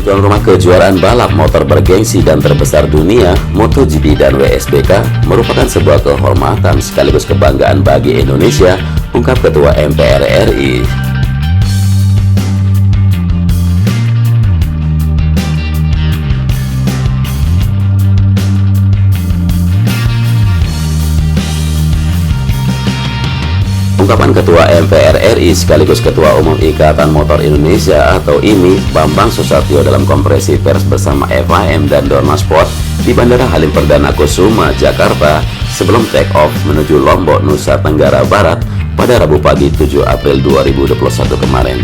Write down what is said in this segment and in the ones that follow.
Tuan rumah kejuaraan balap motor bergengsi dan terbesar dunia, MotoGP dan WSBK, merupakan sebuah kehormatan sekaligus kebanggaan bagi Indonesia, ungkap Ketua MPR RI. Ungkapan Ketua MPR RI sekaligus Ketua Umum Ikatan Motor Indonesia atau IMI, Bambang Susatyo dalam konferensi pers bersama FIM dan Dorna Sport di Bandara Halim Perdana Kusuma, Jakarta sebelum take off menuju Lombok, Nusa Tenggara Barat pada Rabu pagi 7 April 2021 kemarin.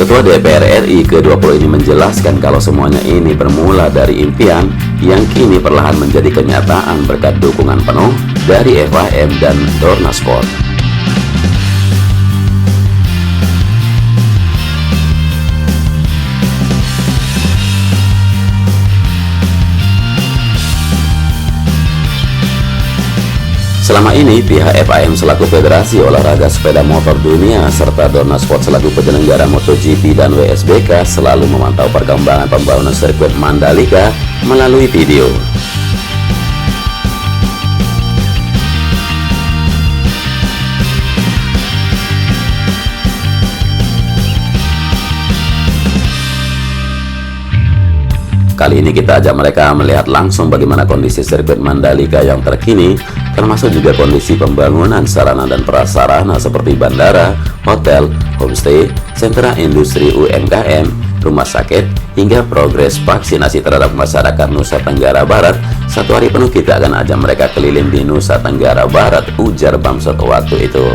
Ketua DPR RI ke-20 ini menjelaskan kalau semuanya ini bermula dari impian yang kini perlahan menjadi kenyataan berkat dukungan penuh dari FIM dan Dorna Sport. Selama ini, pihak FIM selaku Federasi Olahraga Sepeda Motor Dunia serta Dorna Sport selaku penyelenggara MotoGP dan WSBK selalu memantau perkembangan pembangunan sirkuit Mandalika melalui video. Kali ini kita ajak mereka melihat langsung bagaimana kondisi sirkuit Mandalika yang terkini, termasuk juga kondisi pembangunan sarana dan prasarana seperti bandara, hotel, homestay, sentra industri UMKM, rumah sakit, hingga progres vaksinasi terhadap masyarakat Nusa Tenggara Barat. Satu hari penuh kita akan ajak mereka keliling di Nusa Tenggara Barat, ujar Bamsud waktu itu.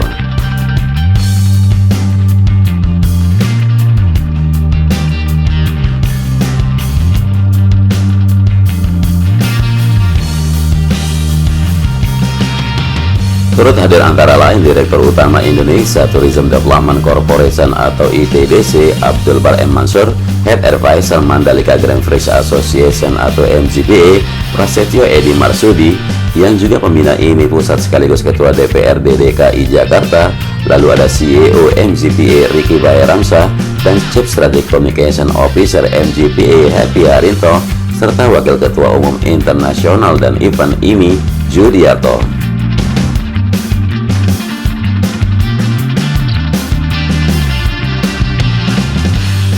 Turut hadir antara lain Direktur Utama Indonesia Tourism Development Corporation atau ITDC Abdul Bar M. Mansur, Head Advisor Mandalika Grand Prix Association atau MGPA Prasetyo Edi Marsudi, yang juga pembina IMI Pusat sekaligus Ketua DPRD DKI Jakarta, lalu ada CEO MGPA Ricky Bayaramsa dan Chief Strategic Communication Officer MGPA Happy Harinto, serta Wakil Ketua Umum Internasional dan Event IMI Judiarto.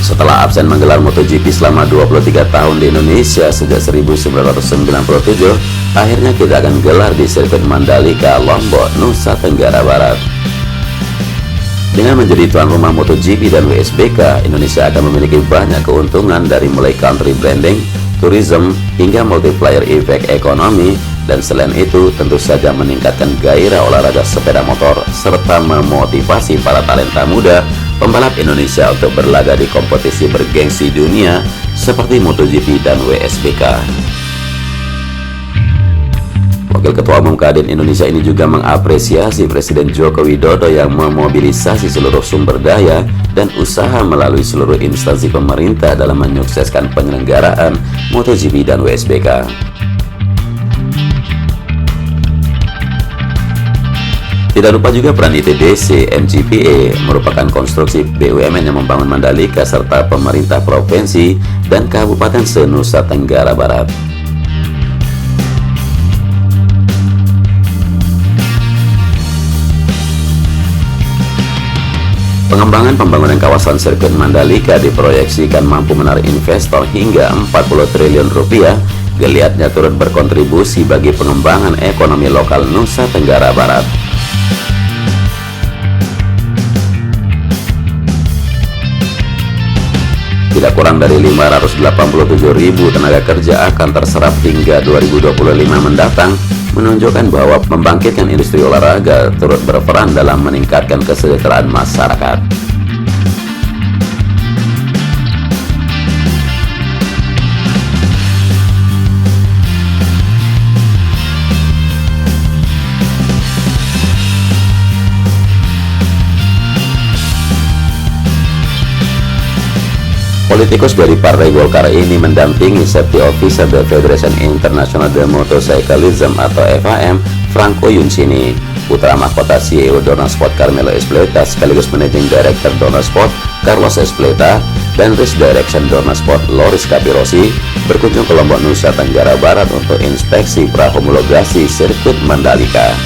Setelah absen menggelar MotoGP selama 23 tahun di Indonesia sejak 1997, akhirnya kita akan gelar di sirkuit Mandalika, Lombok, Nusa Tenggara Barat. Dengan menjadi tuan rumah MotoGP dan WSBK, Indonesia akan memiliki banyak keuntungan dari mulai country branding, tourism, hingga multiplier effect ekonomi, dan selain itu tentu saja meningkatkan gairah olahraga sepeda motor serta memotivasi para talenta muda pembalap Indonesia untuk berlaga di kompetisi bergengsi dunia seperti MotoGP dan WSBK. Wakil Ketua Umum Kadin Indonesia ini juga mengapresiasi Presiden Joko Widodo yang memobilisasi seluruh sumber daya dan usaha melalui seluruh instansi pemerintah dalam menyukseskan penyelenggaraan MotoGP dan WSBK. Tidak lupa juga peran ITDC MGPA merupakan konstruksi BUMN yang membangun Mandalika serta pemerintah provinsi dan kabupaten se-Nusa Tenggara Barat. Pengembangan pembangunan kawasan sirkuit Mandalika diproyeksikan mampu menarik investor hingga 40 triliun rupiah, geliatnya turut berkontribusi bagi pengembangan ekonomi lokal Nusa Tenggara Barat. Tidak kurang dari 587.000 tenaga kerja akan terserap hingga 2025 mendatang, menunjukkan bahwa membangkitkan industri olahraga turut berperan dalam meningkatkan kesejahteraan masyarakat. Politikus dari Partai Golkar ini mendampingi Safety Officer the Federation International de Motorcyclism atau FIM, Franco Yuncini. putra mahkota CEO Dorna Sport Carmelo Ezpeleta sekaligus Managing Director Dorna Sport Carlos Ezpeleta dan Race Direction Dorna Sport Loris Capirosi berkunjung ke Lombok, Nusa Tenggara Barat untuk inspeksi pra-homologasi sirkuit Mandalika.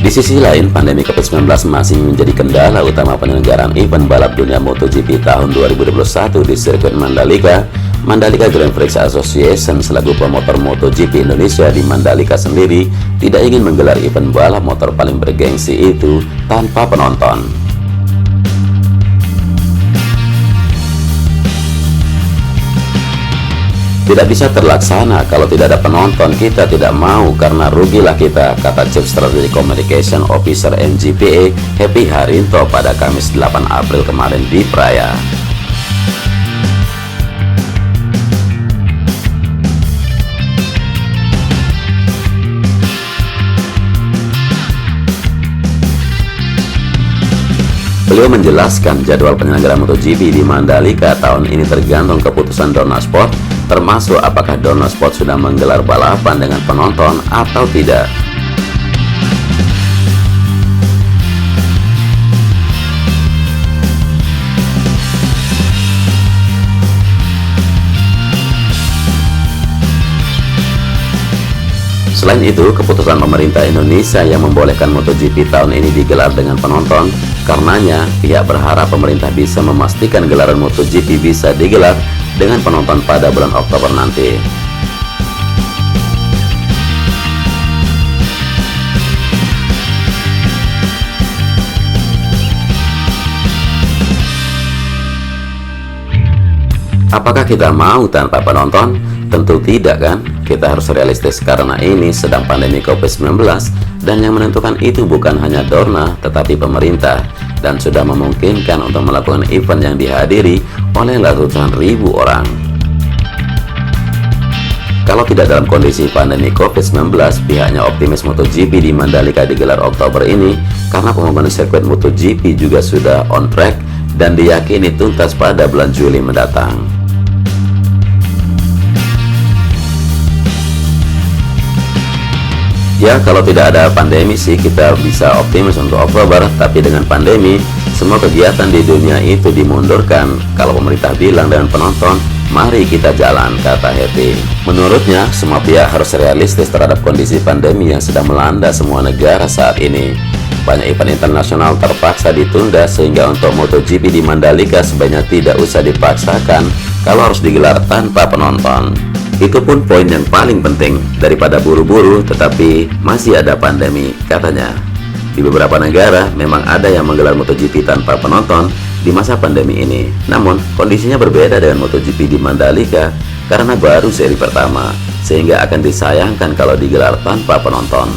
Di sisi lain, pandemi COVID-19 masih menjadi kendala utama penyelenggaraan event balap dunia MotoGP tahun 2021 di sirkuit Mandalika. Mandalika Grand Prix Association selaku promotor MotoGP Indonesia di Mandalika sendiri tidak ingin menggelar event balap motor paling bergengsi itu tanpa penonton. Tidak bisa terlaksana kalau tidak ada penonton. Kita tidak mau karena rugilah kita, kata Chief Strategy Communication Officer MGPA Happy Harinto pada Kamis 8 April kemarin di Praia. Beliau menjelaskan jadwal penyelenggaraan MotoGP di Mandalika tahun ini tergantung keputusan Dorna Sport, termasuk apakah Dorna Sport sudah menggelar balapan dengan penonton atau tidak. Selain itu, keputusan pemerintah Indonesia yang membolehkan MotoGP tahun ini digelar dengan penonton. Karenanya, pihak berharap pemerintah bisa memastikan gelaran MotoGP bisa digelar dengan penonton pada bulan Oktober nanti. Apakah kita mau tanpa penonton? Tentu tidak kan? Kita harus realistis karena ini sedang pandemi COVID-19 dan yang menentukan itu bukan hanya Dorna tetapi pemerintah, dan sudah memungkinkan untuk melakukan event yang dihadiri oleh ratusan ribu orang. Kalau tidak dalam kondisi pandemi COVID-19, pihaknya optimis MotoGP di Mandalika digelar Oktober ini karena pembangunan sirkuit MotoGP juga sudah on track dan diyakini tuntas pada bulan Juli mendatang. Ya, kalau tidak ada pandemi sih kita bisa optimis untuk Oktober, tapi dengan pandemi semua kegiatan di dunia itu dimundurkan. Kalau pemerintah bilang dengan penonton, mari kita jalan, kata Happy. Menurutnya, semua pihak harus realistis terhadap kondisi pandemi yang sedang melanda semua negara saat ini. Banyak event internasional terpaksa ditunda sehingga untuk MotoGP di Mandalika sebaiknya tidak usah dipaksakan kalau harus digelar tanpa penonton. Itu pun poin yang paling penting daripada buru-buru tetapi masih ada pandemi, katanya. Di beberapa negara memang ada yang menggelar MotoGP tanpa penonton di masa pandemi ini. Namun kondisinya berbeda dengan MotoGP di Mandalika karena baru seri pertama, sehingga akan disayangkan kalau digelar tanpa penonton.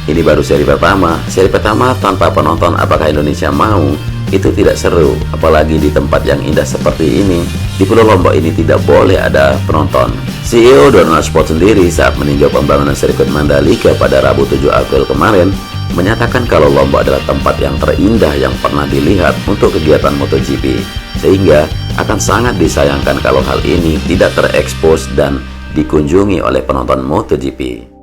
Ini baru seri pertama tanpa penonton. Apakah Indonesia mau? Itu tidak seru, apalagi di tempat yang indah seperti ini. Di Pulau Lombok ini tidak boleh ada penonton. CEO Dorna Sport sendiri saat meninjau pembangunan sirkuit Mandalika pada Rabu 7 April kemarin menyatakan kalau Lombok adalah tempat yang terindah yang pernah dilihat untuk kegiatan MotoGP, sehingga akan sangat disayangkan kalau hal ini tidak terekspos dan dikunjungi oleh penonton MotoGP.